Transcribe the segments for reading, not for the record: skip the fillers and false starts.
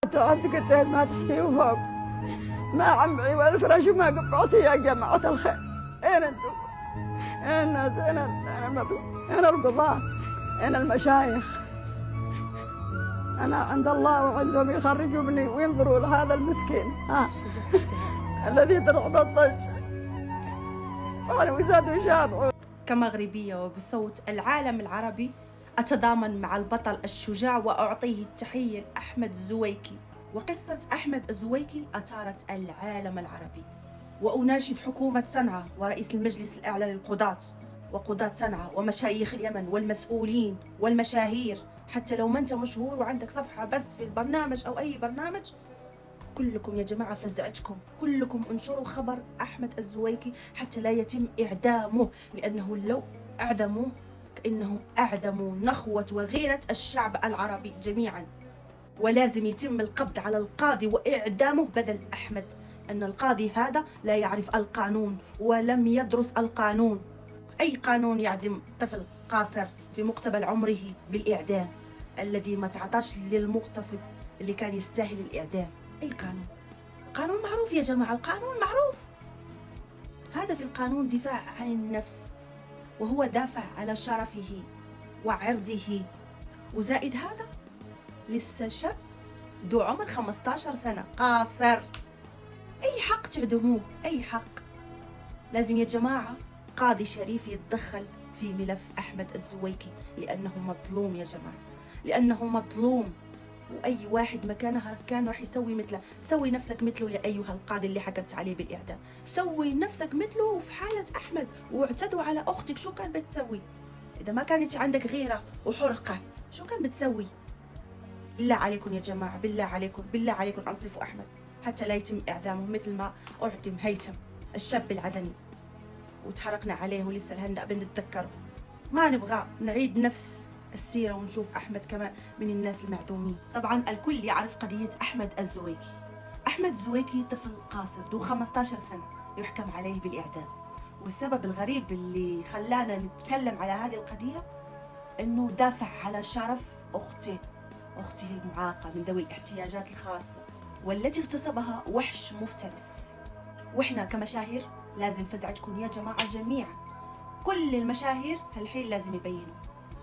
عتقتين ما تحتي وفوق، ما عمعي ولا الفراش وما قبعتي يا جماعة الخير. أين انتم؟ أين الناس؟ أين القضاة؟ أين المشايخ؟ أنا عند الله وعندهم يخرجوا ابني وينظروا لهذا المسكين الذي ترعب الضج وأنا وزاد شاب. كمغربية وبصوت العالم العربي أتضامن مع البطل الشجاع وأعطيه التحية لأحمد الزويكي. وقصة أحمد الزويكي أثارت العالم العربي، وأناشد حكومة صنعاء ورئيس المجلس الأعلى للقضاة وقضاة صنعاء ومشايخ اليمن والمسؤولين والمشاهير، حتى لو ما أنت مشهور وعندك صفحة بس في البرنامج أو أي برنامج، كلكم يا جماعة فزعتكم، كلكم انشروا خبر أحمد الزويكي حتى لا يتم إعدامه، لأنه لو أعدموه كأنهم أعدموا نخوة وغيرة الشعب العربي جميعا. ولازم يتم القبض على القاضي وإعدامه بدل أحمد، أن القاضي هذا لا يعرف القانون ولم يدرس القانون. أي قانون يعدم طفل قاصر في مقتبل عمره بالإعدام، الذي ما تعطاش للمغتصب اللي كان يستاهل الإعدام؟ أي قانون؟ قانون معروف يا جماعة، القانون معروف. هذا في القانون دفاع عن النفس، وهو دافع على شرفه وعرضه. وزائد هذا لسه شاب ذو عمر 15 سنة قاصر. أي حق تعدموه؟ أي حق؟ لازم يا جماعة قاضي شريف يتدخل في ملف أحمد الزويكي، لأنه مظلوم يا جماعة، لأنه مظلوم. وأي واحد مكانها كان راح يسوي مثله. سوي نفسك مثله يا أيها القاضي اللي حكمت عليه بالإعدام، سوي نفسك مثله. وفي حالة أحمد واعتدوا على أختك، شو كان بتسوي؟ إذا ما كانت عندك غيرة وحرقة شو كان بتسوي؟ بالله عليكم يا جماعة، بالله عليكم، بالله عليكم أنصفوا أحمد حتى لا يتم إعدامه مثل ما أعدم هيثم الشاب العدني وتحرقنا عليه ولسه لهلا بنتذكره. ما نبغى نعيد نفس السيرة ونشوف أحمد كمان من الناس المعدومين. طبعا الكل يعرف قضية أحمد الزويكي. أحمد الزويكي طفل قاصر ذو 15 سنة يحكم عليه بالإعدام. والسبب الغريب اللي خلانا نتكلم على هذه القضية أنه دافع على شرف أخته المعاقة من ذوي الاحتياجات الخاصة، والتي اغتصبها وحش مفترس. وإحنا كمشاهير لازم فزعتكم يا جماعة جميعا. كل المشاهير هالحين لازم يبينوا.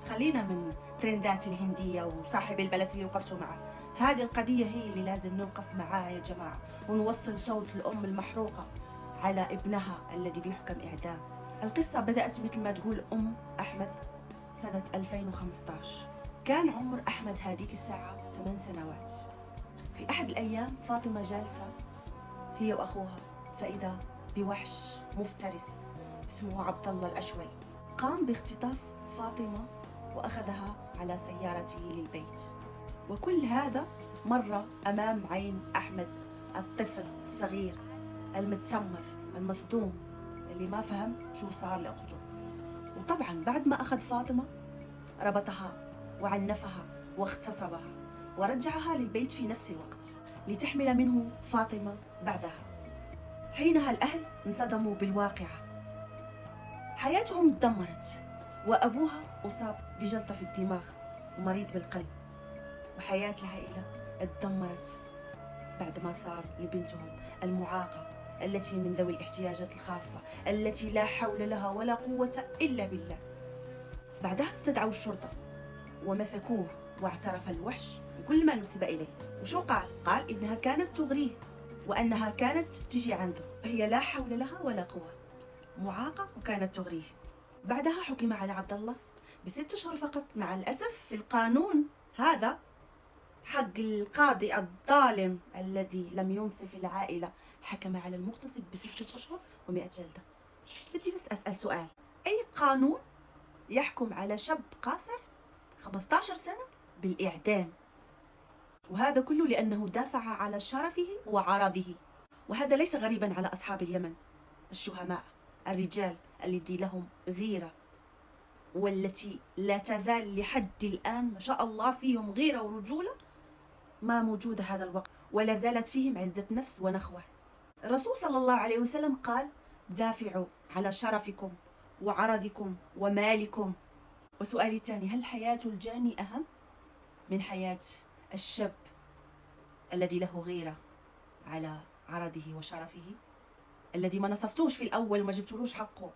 خلينا من ترندات الهندية وصاحب البلس اللي وقفتوا معه. هذه القضية هي اللي لازم نوقف معاها يا جماعة، ونوصل صوت الأم المحروقة على ابنها الذي بيحكم إعدام. القصة بدأت مثل ما تقول أم أحمد سنة 2015. كان عمر أحمد هذيك الساعة 8 سنوات. في أحد الأيام فاطمة جالسة هي وأخوها، فإذا بوحش مفترس اسمه عبد الله الأشول قام باختطاف فاطمة وأخذها على سيارته للبيت. وكل هذا مر أمام عين أحمد الطفل الصغير المتسمر المصدوم اللي ما فهم شو صار لأخته. وطبعا بعد ما أخذ فاطمة ربطها وعنفها واغتصبها ورجعها للبيت في نفس الوقت لتحمل منه فاطمة بعدها. حينها الأهل انصدموا بالواقعة، حياتهم تدمرت، وأبوها أصاب بجلطة في الدماغ ومريض بالقلب، وحياة العائلة اتدمرت بعد ما صار لبنتهم المعاقة التي من ذوي الاحتياجات الخاصة التي لا حول لها ولا قوة إلا بالله. بعدها استدعوا الشرطة ومسكوه، واعترف الوحش بكل ما نسب إليه. وشو قال؟ قال إنها كانت تغريه وأنها كانت تجي عنده، هي لا حول لها ولا قوة، معاقة وكانت تغريه. بعدها حكم على عبد الله ب6 أشهر فقط. مع الأسف في القانون هذا حق القاضي الظالم الذي لم ينصف العائلة حكم على المغتصب ب6 أشهر و100 جلدة. بدي بس أسأل سؤال، أي قانون يحكم على شاب قاصر 15 سنة بالإعدام؟ وهذا كله لأنه دافع على شرفه وعرضه. وهذا ليس غريبا على أصحاب اليمن الشهماء، الرجال الذي لهم غيرة، والتي لا تزال لحد الآن ما شاء الله فيهم غيرة ورجولة ما موجودة هذا الوقت، ولا زالت فيهم عزة نفس ونخوة. الرسول صلى الله عليه وسلم قال: دافعوا على شرفكم وعرضكم ومالكم. وسؤالي الثاني، هل حياة الجاني أهم من حياة الشاب الذي له غيرة على عرضه وشرفه، الذي ما نصفتوش في الأول وما جبتولوش حقه